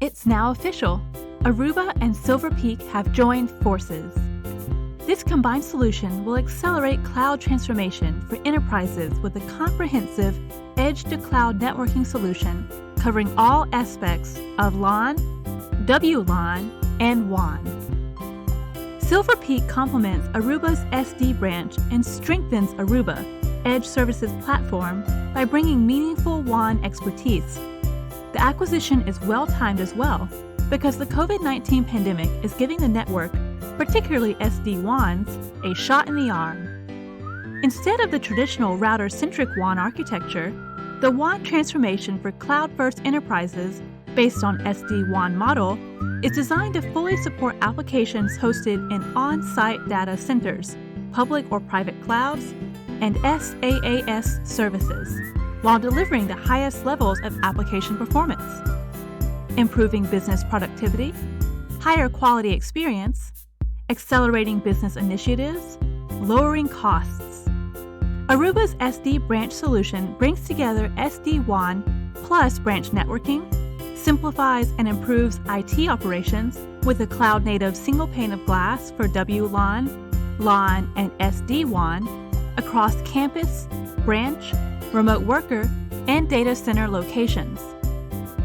It's now official. Aruba and Silver Peak have joined forces. This combined solution will accelerate cloud transformation for enterprises with a comprehensive edge-to-cloud networking solution covering all aspects of LAN, WLAN, and WAN. Silver Peak complements Aruba's SD branch and strengthens Aruba Edge Services platform by bringing meaningful WAN expertise. The acquisition is well-timed as well because the COVID-19 pandemic is giving the network, particularly SD-WANs, a shot in the arm. Instead of the traditional router-centric WAN architecture, the WAN transformation for cloud-first enterprises based on SD-WAN model is designed to fully support applications hosted in on-site data centers, public or private clouds, and SaaS services, while delivering the highest levels of application performance, improving business productivity, higher quality experience, accelerating business initiatives, lowering costs. Aruba's SD branch solution brings together SD-WAN plus branch networking, simplifies and improves IT operations with a cloud-native single pane of glass for WLAN, LAN, and SD-WAN across campus, branch, remote worker, and data center locations.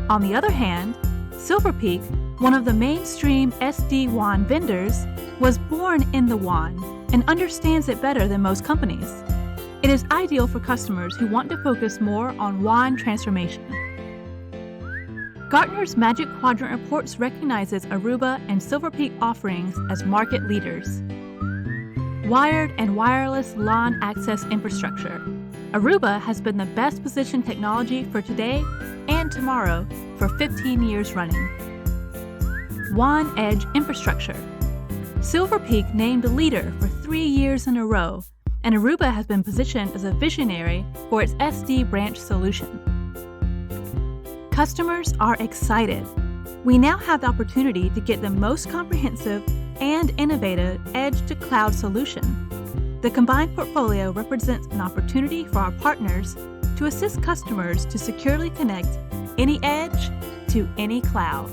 On the other hand, Silver Peak, one of the mainstream SD-WAN vendors, was born in the WAN and understands it better than most companies. It is ideal for customers who want to focus more on WAN transformation. Gartner's Magic Quadrant reports recognizes Aruba and Silver Peak offerings as market leaders. Wired and wireless LAN access infrastructure. Aruba has been the best positioned technology for today and tomorrow for 15 years running. WAN Edge infrastructure. Silver Peak named a leader for 3 years in a row, and Aruba has been positioned as a visionary for its SD branch solution. Customers are excited. We now have the opportunity to get the most comprehensive and innovative edge-to-cloud solution. The combined portfolio represents an opportunity for our partners to assist customers to securely connect any edge to any cloud.